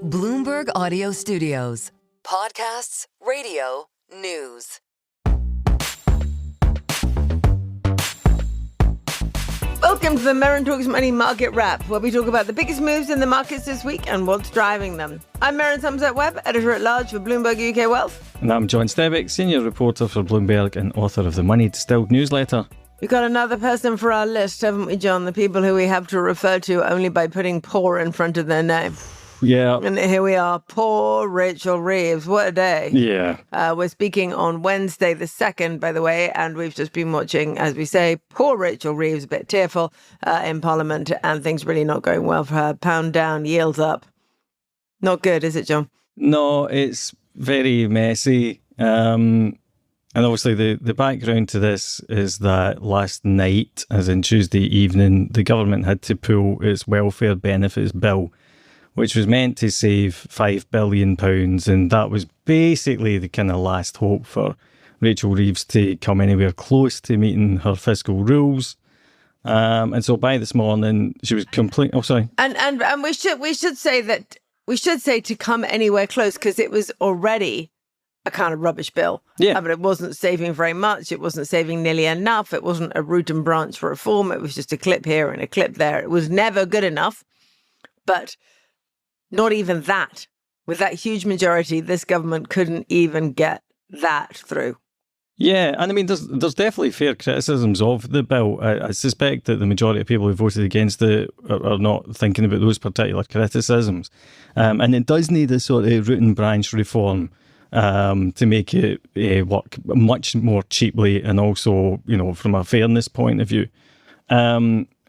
Bloomberg Audio Studios. Podcasts, radio, news. Welcome to the Merryn Talks Money Market Wrap, where we talk about the biggest moves in the markets this week and what's driving them. I'm Merryn Somerset Webb, editor at large for Bloomberg UK Wealth. And I'm John Stepek, senior reporter for Bloomberg and author of the Money Distilled newsletter. We've got another person for our list, haven't we, John? The people who we have to refer to only by putting poor in front of their name. Yeah. And here we are, poor Rachel Reeves. What a day. Yeah. We're speaking on Wednesday the 2nd, by the way, and we've just been watching, as we say, poor Rachel Reeves, a bit tearful in Parliament, and things really not going well for her. Pound down, yields up. Not good, is it, John? No, it's very messy. And obviously the background to this is that last night, as in Tuesday evening, the government had to pull its welfare benefits bill, which was meant to save £5 billion. And that was basically the kind of last hope for Rachel Reeves to come anywhere close to meeting her fiscal rules. And so by this morning, she was complete. Oh, sorry. And we should say to come anywhere close, because it was already a kind of rubbish bill. Yeah. But it wasn't saving very much. It wasn't saving nearly enough. It wasn't a root and branch for reform. It was just a clip here and a clip there. It was never good enough. But not even that. With that huge majority, this government couldn't even get that through. Yeah, and I mean, there's definitely fair criticisms of the bill. I suspect that the majority of people who voted against it are not thinking about those particular criticisms. And it does need a sort of root and branch reform to make it work much more cheaply and also, you know, from a fairness point of view.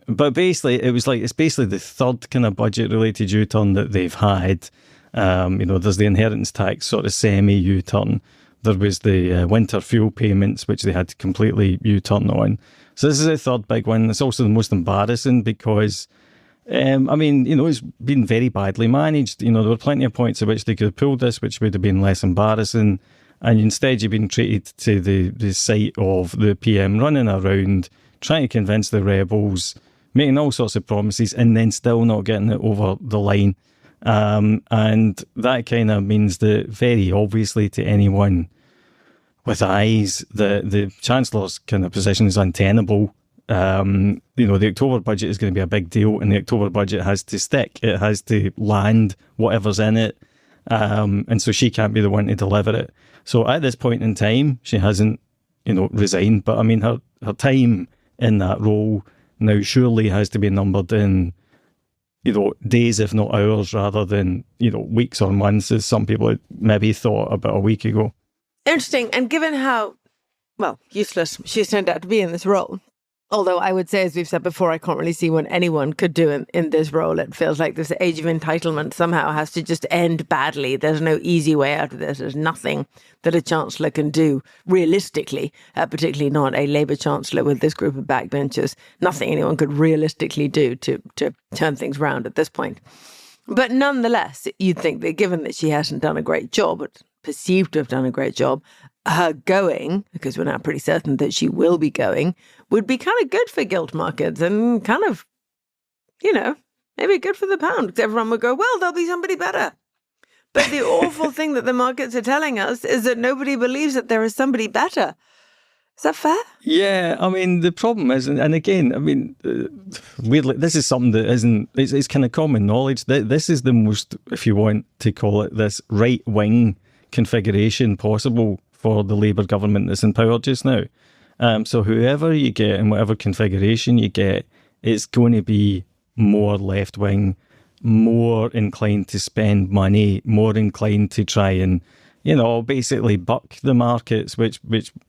But basically, it's basically the third kind of budget-related U-turn that they've had. There's the inheritance tax sort of semi-U-turn. There was the winter fuel payments, which they had to completely U-turn on. So this is the third big one. It's also the most embarrassing because, it's been very badly managed. You know, there were plenty of points at which they could have pulled this, which would have been less embarrassing. And instead, you've been treated to the sight of the PM running around, trying to convince the rebels, making all sorts of promises, and then still not getting it over the line. And that kind of means that very obviously to anyone with eyes, the Chancellor's kind of position is untenable. The October budget is going to be a big deal, and the October budget has to stick. It has to land whatever's in it. And so she can't be the one to deliver it. So at this point in time, she hasn't, resigned. But I mean, her time in that role now surely has to be numbered in, days, if not hours, rather than, weeks or months, as some people had maybe thought about a week ago. Interesting. And given how, useless she's turned out to be in this role, although I would say, as we've said before, I can't really see what anyone could do in this role. It feels like this age of entitlement somehow has to just end badly. There's no easy way out of this. There's nothing that a chancellor can do realistically, particularly not a Labour chancellor with this group of backbenchers. Nothing anyone could realistically do to turn things round at this point. But nonetheless, you'd think that given that she hasn't done a great job, but perceived to have done a great job, her going, because we're now pretty certain that she will be going, would be kind of good for gilt markets and kind of, maybe good for the pound, because everyone would go, well, there'll be somebody better. But the awful thing that the markets are telling us is that nobody believes that there is somebody better. Is that fair? Yeah, I mean, the problem is, and again, I mean, weirdly, this is something that it's kind of common knowledge. This is the most, if you want to call it this, right-wing configuration possible for the Labour government that's in power just now. So whoever you get and whatever configuration you get, it's going to be more left-wing, more inclined to spend money, more inclined to try and, basically buck the markets, which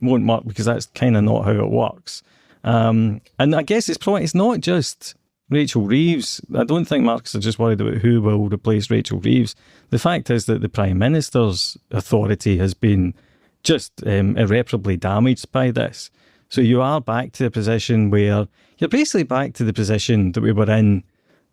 won't work because that's kind of not how it works. And I guess it's not just Rachel Reeves. I don't think markets are just worried about who will replace Rachel Reeves. The fact is that the Prime Minister's authority has been just irreparably damaged by this. So you are back to a position where you're basically back to the position that we were in,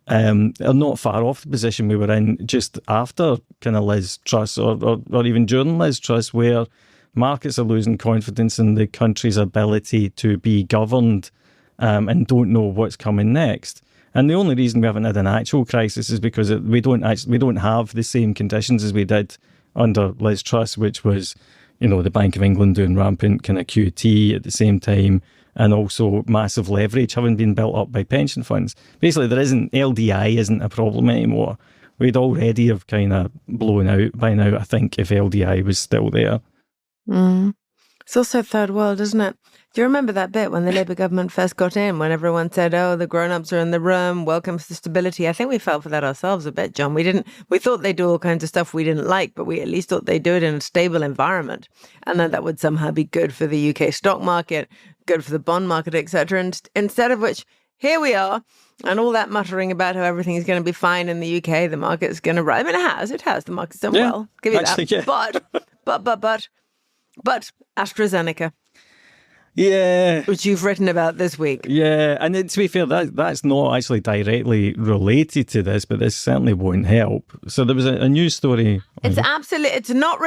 or not far off the position we were in just after kind of Liz Truss or even during Liz Truss, where markets are losing confidence in the country's ability to be governed and don't know what's coming next. And the only reason we haven't had an actual crisis is because we don't have the same conditions as we did under Liz Truss, which was, the Bank of England doing rampant kind of QT at the same time, and also massive leverage having been built up by pension funds. Basically, LDI isn't a problem anymore. We'd already have kind of blown out by now, I think, if LDI was still there. It's also third world, isn't it? Do you remember that bit when the Labour government first got in, when everyone said, oh, the grown-ups are in the room, welcome to stability? I think we fell for that ourselves a bit, John. We thought they'd do all kinds of stuff we didn't like, but we at least thought they'd do it in a stable environment. And then that would somehow be good for the UK stock market, good for the bond market, etc. And instead of which, here we are, and all that muttering about how everything is going to be fine in the UK, the market's going to rise. I mean, it has. The market's done well. Give you that. Yeah. But AstraZeneca. Yeah. Which you've written about this week. Yeah, and to be fair, that's not actually directly related to this, but this certainly won't help. So there was a news story. It's not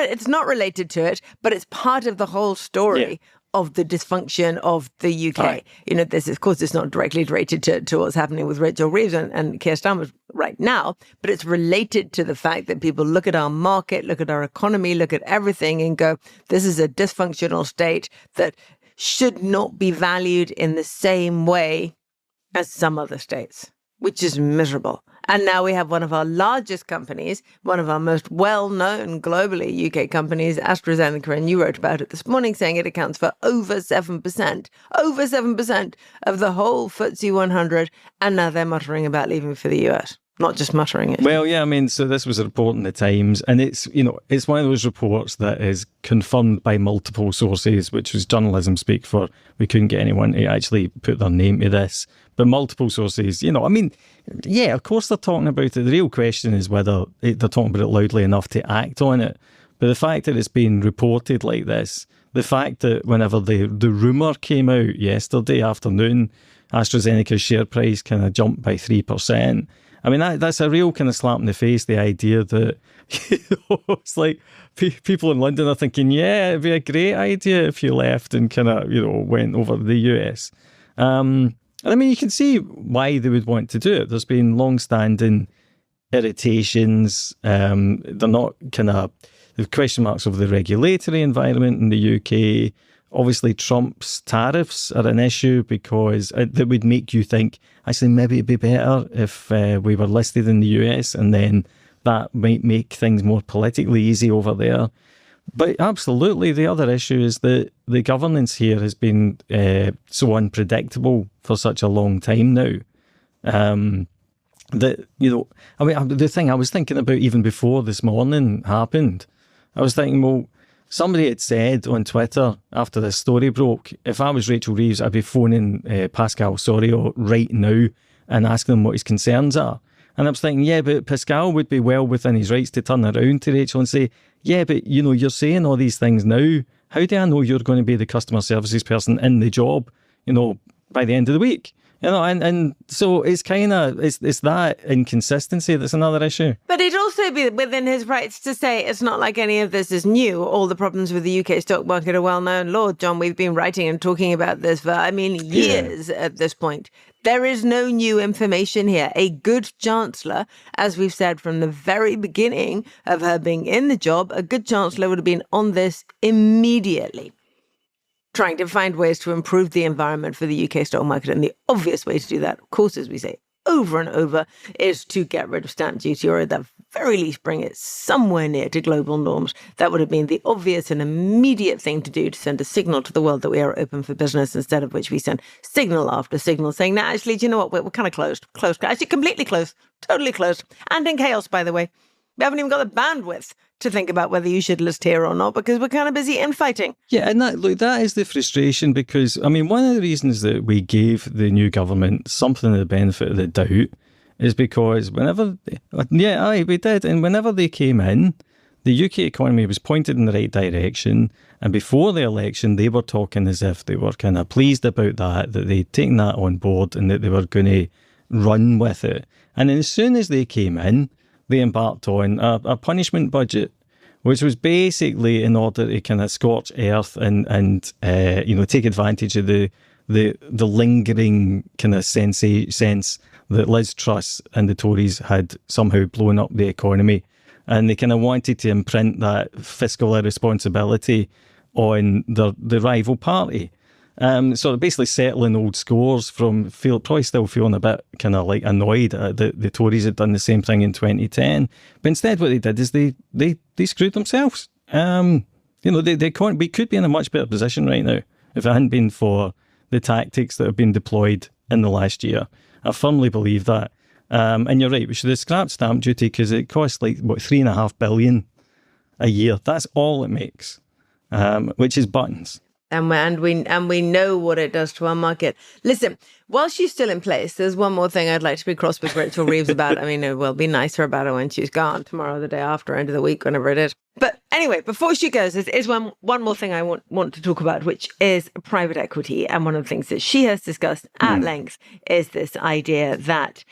related to it, but it's part of the whole story of the dysfunction of the UK. Right. This, of course, it's not directly related to what's happening with Rachel Reeves and Keir Starmer right now, but it's related to the fact that people look at our market, look at our economy, look at everything and go, this is a dysfunctional state that should not be valued in the same way as some other states, which is miserable. And now we have one of our largest companies, one of our most well-known globally UK companies, AstraZeneca, and you wrote about it this morning, saying it accounts for over 7% of the whole FTSE 100, and now they're muttering about leaving for the US. Not just muttering it. Well, yeah, I mean, so this was a report in the Times, and it's one of those reports that is confirmed by multiple sources, which was journalism speak for. We couldn't get anyone to actually put their name to this, but multiple sources, of course they're talking about it. The real question is whether they're talking about it loudly enough to act on it. But the fact that it's being reported like this, the fact that whenever the rumour came out yesterday afternoon, AstraZeneca's share price kind of jumped by 3%. I mean, that's a real kind of slap in the face, the idea that, it's like people in London are thinking, yeah, it'd be a great idea if you left and kind of, went over to the US. And I mean, you can see why they would want to do it. There's been long-standing irritations. They're not the question marks over the regulatory environment in the UK. Obviously, Trump's tariffs are an issue because that would make you think, actually, maybe it'd be better if we were listed in the US, and then that might make things more politically easy over there. But absolutely, the other issue is that the governance here has been so unpredictable for such a long time now. The thing I was thinking about even before this morning happened, I was thinking, well, somebody had said on Twitter after this story broke, if I was Rachel Reeves, I'd be phoning Pascal Soriot right now and asking him what his concerns are. And I was thinking, yeah, but Pascal would be well within his rights to turn around to Rachel and say, yeah, but you're saying all these things now. How do I know you're going to be the customer services person in the job, by the end of the week? And so it's it's that inconsistency that's another issue. But it'd also be within his rights to say it's not like any of this is new. All the problems with the UK stock market are well known. Lord, John, we've been writing and talking about this for, years at this point. There is no new information here. A good chancellor, as we've said from the very beginning of her being in the job, a good chancellor would have been on this immediately, trying to find ways to improve the environment for the UK stock market. And the obvious way to do that, of course, as we say over and over, is to get rid of stamp duty, or at the very least bring it somewhere near to global norms. That would have been the obvious and immediate thing to do, to send a signal to the world that we are open for business, instead of which we send signal after signal saying, no, actually, do you know what? We're kind of closed, actually completely closed, totally closed, and in chaos, by the way. We haven't even got the bandwidth to think about whether you should list here or not, because we're kind of busy infighting. Yeah, and that is the frustration, because, one of the reasons that we gave the new government something of the benefit of the doubt is because we did, and whenever they came in, the UK economy was pointed in the right direction, and before the election, they were talking as if they were kind of pleased about that they'd taken that on board and that they were going to run with it. And then as soon as they came in, they embarked on a punishment budget, which was basically in order to kind of scorch earth and take advantage of the lingering kind of sense that Liz Truss and the Tories had somehow blown up the economy. And they kind of wanted to imprint that fiscal irresponsibility on the rival party. So basically settling old scores from probably still feeling a bit kind of like annoyed at the Tories had done the same thing in 2010. But instead what they did is they screwed themselves. We could be in a much better position right now if it hadn't been for the tactics that have been deployed in the last year. I firmly believe that. And you're right, we should have scrapped stamp duty because it costs like, $3.5 billion a year. That's all it makes, which is buttons. And we know what it does to our market. Listen, while she's still in place, there's one more thing I'd like to be cross with Rachel Reeves about. I mean, we'll be nicer about it when she's gone, tomorrow, the day after, end of the week, whenever it is. But anyway, before she goes, there's one more thing I want to talk about, which is private equity. And one of the things that she has discussed at length is this idea that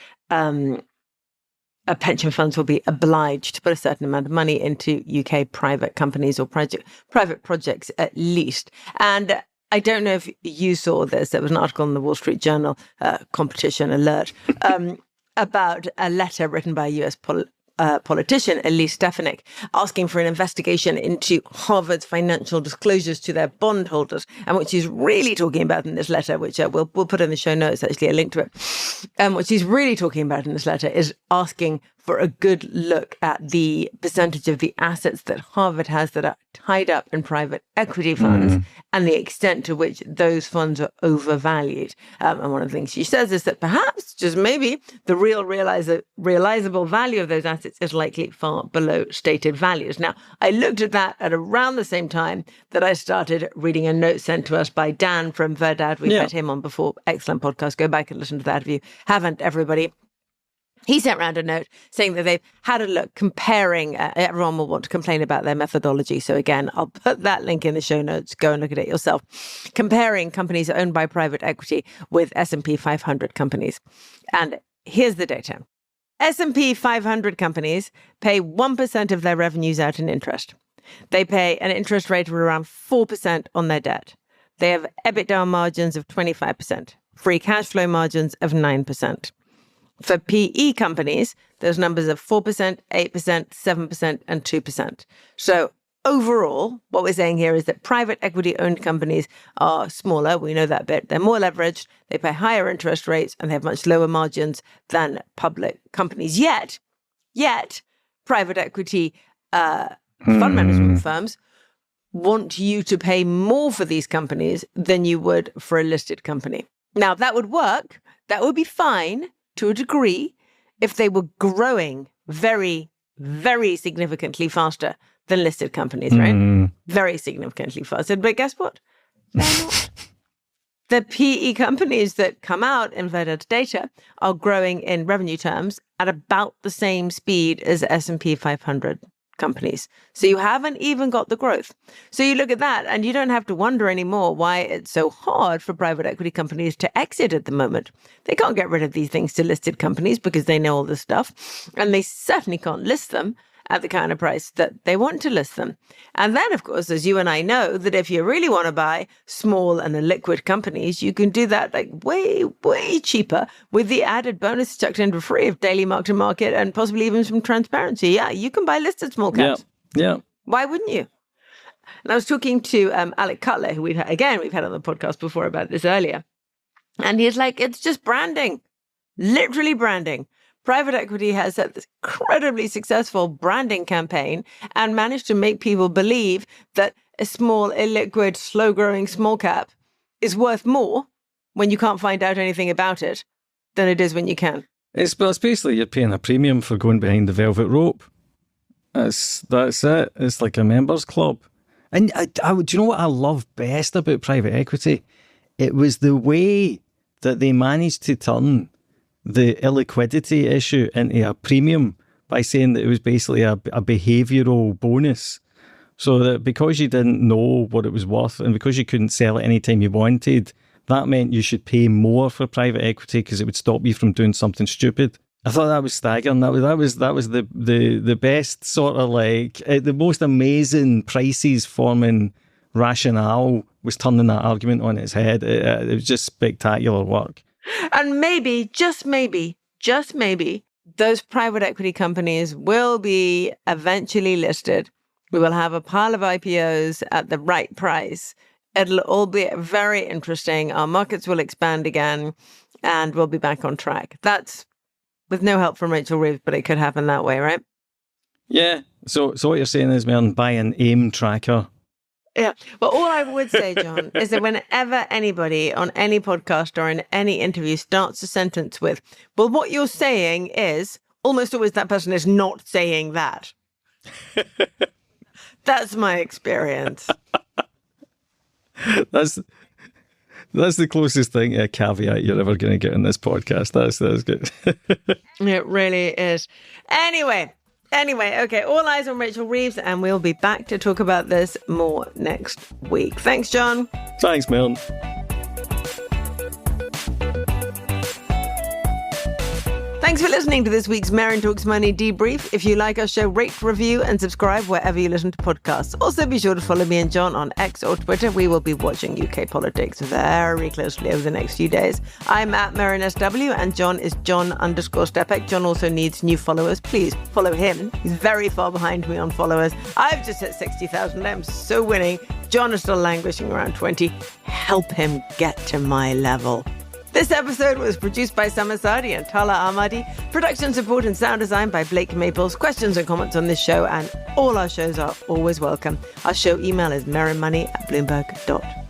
pension funds will be obliged to put a certain amount of money into UK private companies or private projects at least. And I don't know if you saw this. There was an article in the Wall Street Journal, competition alert, about a letter written by a US politician, Elise Stefanik, asking for an investigation into Harvard's financial disclosures to their bondholders. And what she's really talking about in this letter, which we'll put in the show notes, actually a link to it. What she's really talking about in this letter is asking for a good look at the percentage of the assets that Harvard has that are tied up in private equity funds and the extent to which those funds are overvalued. And one of the things she says is that perhaps, just maybe, the real realizable value of those assets is likely far below stated values. Now, I looked at that at around the same time that I started reading a note sent to us by Dan from Verdad. We've had him on before. Excellent podcast. Go back and listen to that if you haven't, everybody. He sent around a note saying that they've had a look comparing, everyone will want to complain about their methodology. So again, I'll put that link in the show notes. Go and look at it yourself. Comparing companies owned by private equity with S&P 500 companies. And here's the data. S&P 500 companies pay 1% of their revenues out in interest. They pay an interest rate of around 4% on their debt. They have EBITDA margins of 25%, free cash flow margins of 9%. For PE companies, those numbers are 4%, 8%, 7%, and 2%. So overall, what we're saying here is that private equity-owned companies are smaller. We know that bit. They're more leveraged. They pay higher interest rates, and they have much lower margins than public companies. Yet, private equity fund management firms want you to pay more for these companies than you would for a listed company. Now, that would work. That would be fine to a degree if they were growing very, very significantly faster than listed companies, right? Very significantly faster. But guess what? They're not. The PE companies that come out in Verdad's data are growing in revenue terms at about the same speed as S&P 500 companies. So you haven't even got the growth. So you look at that and you don't have to wonder anymore why it's so hard for private equity companies to exit at the moment. They can't get rid of these things to listed companies because they know all this stuff. And they certainly can't list them at the kind of price that they want to list them. And then, of course, as you and I know, that if you really want to buy small and illiquid companies, you can do that like way, way cheaper with the added bonus chucked in for free of daily mark-to-market and possibly even some transparency. Yeah, you can buy listed small caps. Yeah. Why wouldn't you? And I was talking to Alec Cutler, who we've had on the podcast before about this earlier. And he's like, it's just branding, literally branding. Private equity has had this incredibly successful branding campaign and managed to make people believe that a small, illiquid, slow-growing small cap is worth more when you can't find out anything about it than it is when you can. It's basically you're paying a premium for going behind the velvet rope. That's it. It's like a members club. And do you know what I love best about private equity? It was the way that they managed to turn the illiquidity issue into a premium by saying that it was basically a behavioural bonus. So that because you didn't know what it was worth and because you couldn't sell it anytime you wanted, that meant you should pay more for private equity because it would stop you from doing something stupid. I thought that was staggering. That was the best sort of like the most amazing prices forming rationale was turning that argument on its head. It was just spectacular work. And maybe, just maybe, just maybe, those private equity companies will be eventually listed. We will have a pile of IPOs at the right price. It'll all be very interesting. Our markets will expand again and we'll be back on track. That's with no help from Rachel Reeves, but it could happen that way, right? Yeah. So what you're saying is, Merryn, buy an AIM tracker. Yeah. But all I would say, John, is that whenever anybody on any podcast or in any interview starts a sentence with, well, what you're saying is, almost always that person is not saying that. That's my experience. That's the closest thing to a caveat you're ever going to get in this podcast. That's good. It really is. Anyway, okay, all eyes on Rachel Reeves, and we'll be back to talk about this more next week. Thanks, John. Thanks, Merryn. Thanks for listening to this week's Merryn Talks Money debrief. If you like our show, rate, review, and subscribe wherever you listen to podcasts. Also, be sure to follow me and John on X or Twitter. We will be watching UK politics very closely over the next few days. I'm at Merryn SW, and John is John_Stepek. John also needs new followers. Please follow him. He's very far behind me on followers. I've just hit 60,000. I'm so winning. John is still languishing around 20. Help him get to my level. This episode was produced by Summer Sadi and Tala Ahmadi. Production support and sound design by Blake Maples. Questions and comments on this show and all our shows are always welcome. Our show email is merrynmoney@bloomberg.com.